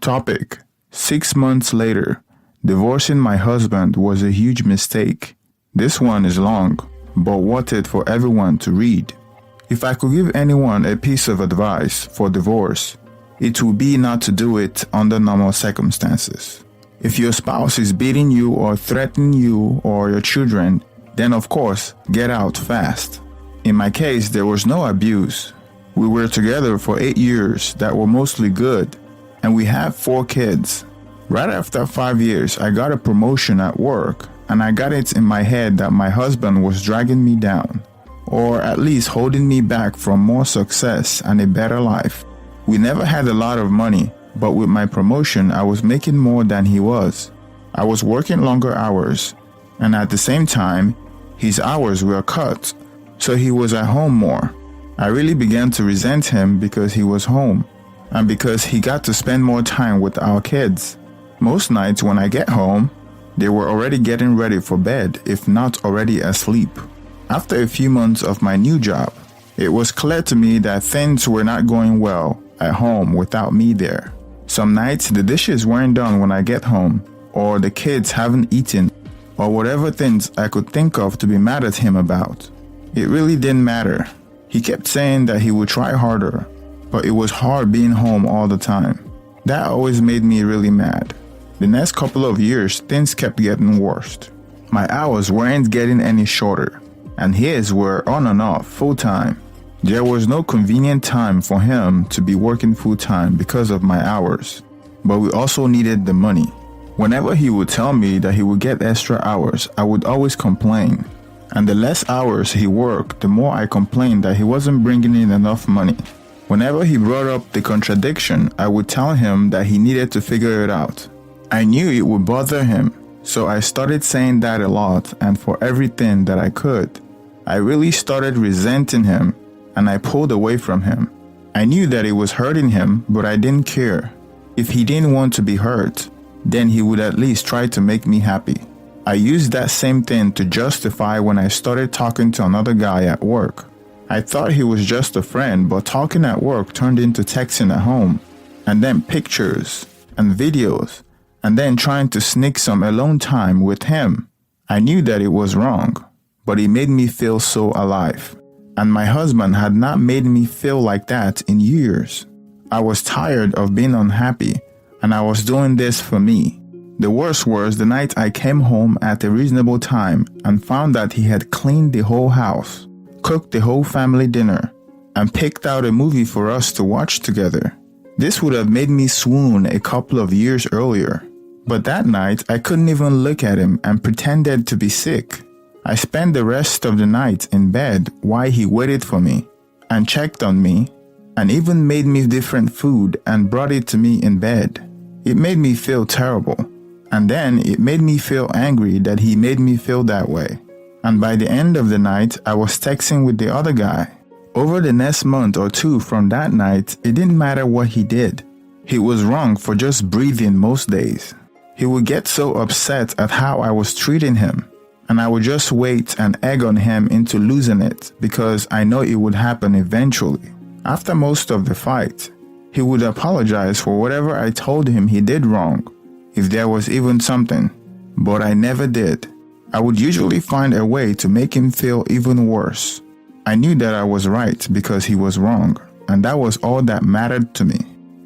Topic: 6 months later. Divorcing my husband was a huge mistake. This one is long, but worth it for everyone to read. If I could give anyone a piece of advice for divorce, it would be not to do it under normal circumstances. If your spouse is beating you or threatening you or your children, then of course, get out fast. In my case, there was no abuse. We were together for 8 years that were mostly good, and we have 4 kids. Right after 5 years, I got a promotion at work, and I got it in my head that my husband was dragging me down, or at least holding me back from more success and a better life. We never had a lot of money, but with my promotion, I was making more than he was. I was working longer hours, and at the same time, his hours were cut, so he was at home more. I really began to resent him because he was home, and because he got to spend more time with our kids. Most nights when I get home, they were already getting ready for bed, if not already asleep. After a few months of my new job, it was clear to me that things were not going well at home without me there. Some nights the dishes weren't done when I get home, or the kids haven't eaten, or whatever things I could think of to be mad at him about. It really didn't matter. He kept saying that he would try harder, but it was hard being home all the time. That always made me really mad. The next couple of years, things kept getting worse. My hours weren't getting any shorter, and his were on and off full-time. There was no convenient time for him to be working full-time because of my hours, but we also needed the money. Whenever he would tell me that he would get extra hours, I would always complain. And the less hours he worked, the more I complained that he wasn't bringing in enough money. Whenever he brought up the contradiction, I would tell him that he needed to figure it out. I knew it would bother him, so I started saying that a lot and for everything that I could. I really started resenting him, and I pulled away from him. I knew that it was hurting him, but I didn't care. If he didn't want to be hurt, then he would at least try to make me happy. I used that same thing to justify when I started talking to another guy at work. I thought he was just a friend, but talking at work turned into texting at home, and then pictures and videos, and then trying to sneak some alone time with him. I knew that it was wrong, but it made me feel so alive. And my husband had not made me feel like that in years. I was tired of being unhappy, and I was doing this for me. The worst was the night I came home at a reasonable time and found that he had cleaned the whole house, cooked the whole family dinner, and picked out a movie for us to watch together. This would have made me swoon a couple of years earlier. But that night, I couldn't even look at him and pretended to be sick. I spent the rest of the night in bed while he waited for me and checked on me and even made me different food and brought it to me in bed. It made me feel terrible. And then it made me feel angry that he made me feel that way. And by the end of the night, I was texting with the other guy. Over the next month or two from that night, it didn't matter what he did. He was wrong for just breathing most days. He would get so upset at how I was treating him, and I would just wait and egg on him into losing it because I know it would happen eventually. After most of the fight, he would apologize for whatever I told him he did wrong, if there was even something, but I never did. I would usually find a way to make him feel even worse. I knew that I was right because he was wrong, and that was all that mattered to me.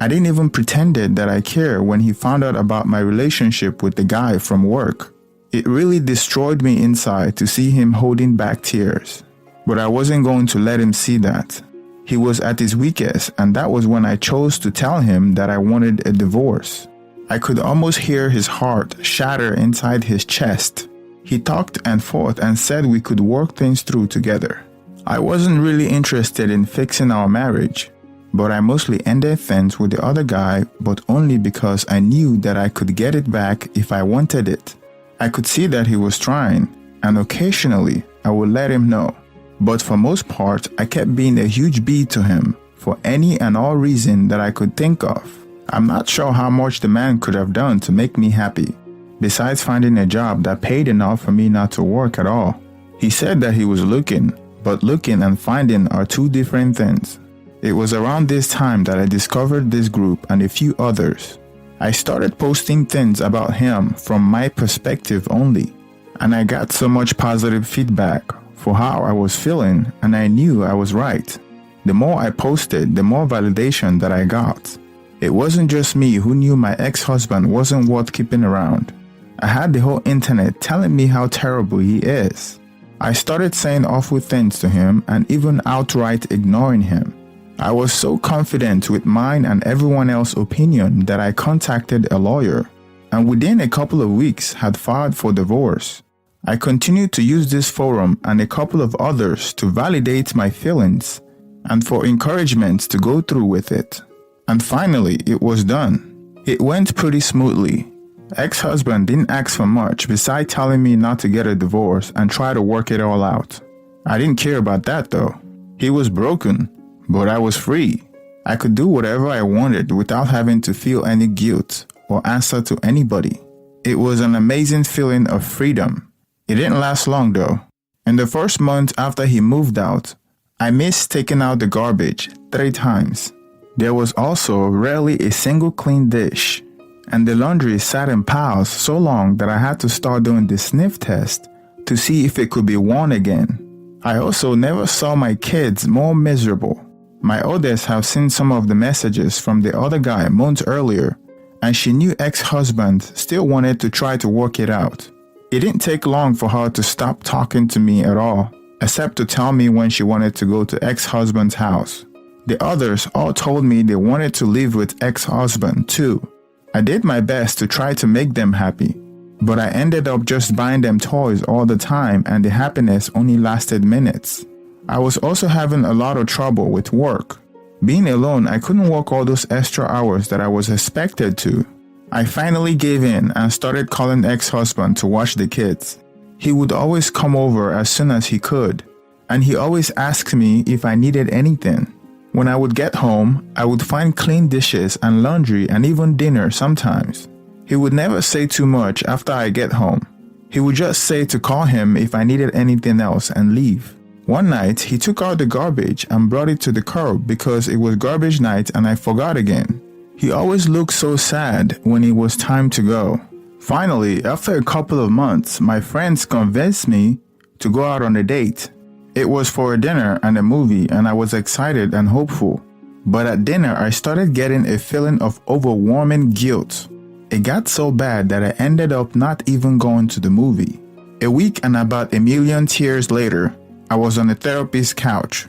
I didn't even pretended that I cared when he found out about my relationship with the guy from work. It really destroyed me inside to see him holding back tears. But I wasn't going to let him see that. He was at his weakest, and that was when I chose to tell him that I wanted a divorce. I could almost hear his heart shatter inside his chest. He talked and fought and said we could work things through together. I wasn't really interested in fixing our marriage, but I mostly ended things with the other guy, but only because I knew that I could get it back if I wanted it. I could see that he was trying, and occasionally I would let him know. But for most part, I kept being a huge B to him for any and all reason that I could think of. I'm not sure how much the man could have done to make me happy, besides finding a job that paid enough for me not to work at all. He said that he was looking, but looking and finding are two different things. It was around this time that I discovered this group and a few others. I started posting things about him from my perspective only, and I got so much positive feedback for how I was feeling, and I knew I was right. The more I posted, the more validation that I got. It wasn't just me who knew my ex-husband wasn't worth keeping around. I had the whole internet telling me how terrible he is. I started saying awful things to him and even outright ignoring him. I was so confident with mine and everyone else's opinion that I contacted a lawyer, and within a couple of weeks had filed for divorce. I continued to use this forum and a couple of others to validate my feelings and for encouragement to go through with it. And finally, it was done. It went pretty smoothly. Ex-husband didn't ask for much besides telling me not to get a divorce and try to work it all out. I didn't care about that though. He was broken, but I was free. I could do whatever I wanted without having to feel any guilt or answer to anybody. It was an amazing feeling of freedom. It didn't last long though. In the first month after he moved out, I missed taking out the garbage 3 times. There was also rarely a single clean dish, and the laundry sat in piles so long that I had to start doing the sniff test to see if it could be worn again. I also never saw my kids more miserable. My oldest have seen some of the messages from the other guy months earlier, and she knew ex-husband still wanted to try to work it out. It didn't take long for her to stop talking to me at all, except to tell me when she wanted to go to ex-husband's house. The others all told me they wanted to live with ex-husband too. I did my best to try to make them happy, but I ended up just buying them toys all the time and the happiness only lasted minutes. I was also having a lot of trouble with work. Being alone, I couldn't work all those extra hours that I was expected to. I finally gave in and started calling ex-husband to watch the kids. He would always come over as soon as he could, and he always asked me if I needed anything. When I would get home, I would find clean dishes and laundry and even dinner sometimes. He would never say too much after I get home. He would just say to call him if I needed anything else and leave. One night, he took out the garbage and brought it to the curb because it was garbage night and I forgot again. He always looked so sad when it was time to go. Finally, after a couple of months, my friends convinced me to go out on a date. It was for a dinner and a movie, and I was excited and hopeful. But at dinner, I started getting a feeling of overwhelming guilt. It got so bad that I ended up not even going to the movie. A week and about a million tears later, I was on a therapist's couch.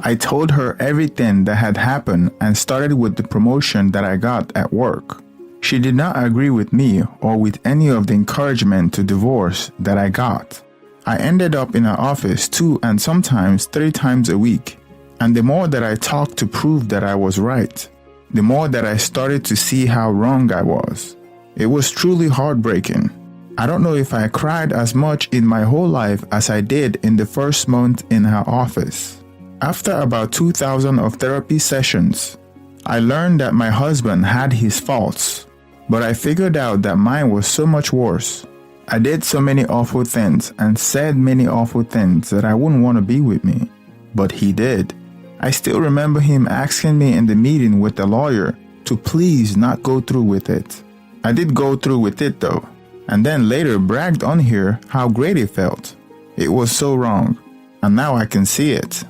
I told her everything that had happened and started with the promotion that I got at work. She did not agree with me or with any of the encouragement to divorce that I got. I ended up in her office 2 and sometimes 3 times a week, and the more that I talked to prove that I was right, the more that I started to see how wrong I was. It was truly heartbreaking. I don't know if I cried as much in my whole life as I did in the first month in her office. After about 2,000 of therapy sessions, I learned that my husband had his faults, but I figured out that mine was so much worse. I did so many awful things and said many awful things that I wouldn't want to be with me, but he did. I still remember him asking me in the meeting with the lawyer to please not go through with it. I did go through with it though, and then later bragged on here how great it felt. It was so wrong, and now I can see it.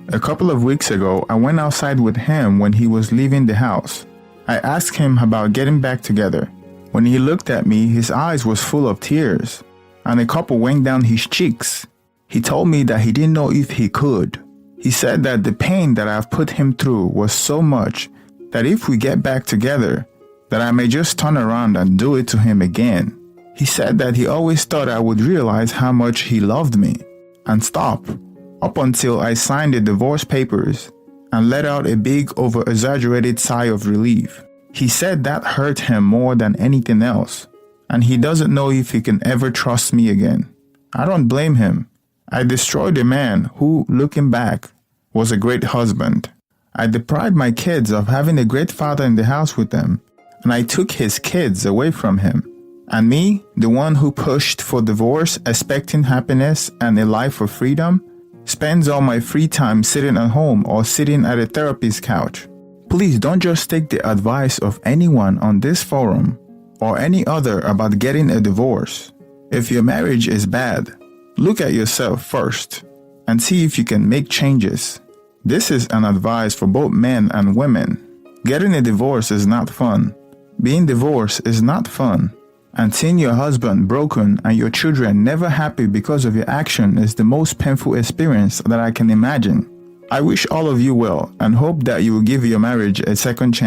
A couple of weeks ago, I went outside with him when he was leaving the house. I asked him about getting back together. When he looked at me, his eyes was full of tears, and a couple went down his cheeks. He told me that he didn't know if he could. He said that the pain that I've put him through was so much that if we get back together, that I may just turn around and do it to him again. He said that he always thought I would realize how much he loved me and stop, up until I signed the divorce papers and let out a big over-exaggerated sigh of relief. He said that hurt him more than anything else, and he doesn't know if he can ever trust me again. I don't blame him. I destroyed a man who, looking back, was a great husband. I deprived my kids of having a great father in the house with them, and I took his kids away from him. And me, the one who pushed for divorce, expecting happiness and a life of freedom, spends all my free time sitting at home or sitting at a therapist's couch. Please don't just take the advice of anyone on this forum or any other about getting a divorce. If your marriage is bad, look at yourself first and see if you can make changes. This is an advice for both men and women. Getting a divorce is not fun. Being divorced is not fun. And seeing your husband broken and your children never happy because of your action is the most painful experience that I can imagine. I wish all of you well and hope that you will give your marriage a second chance.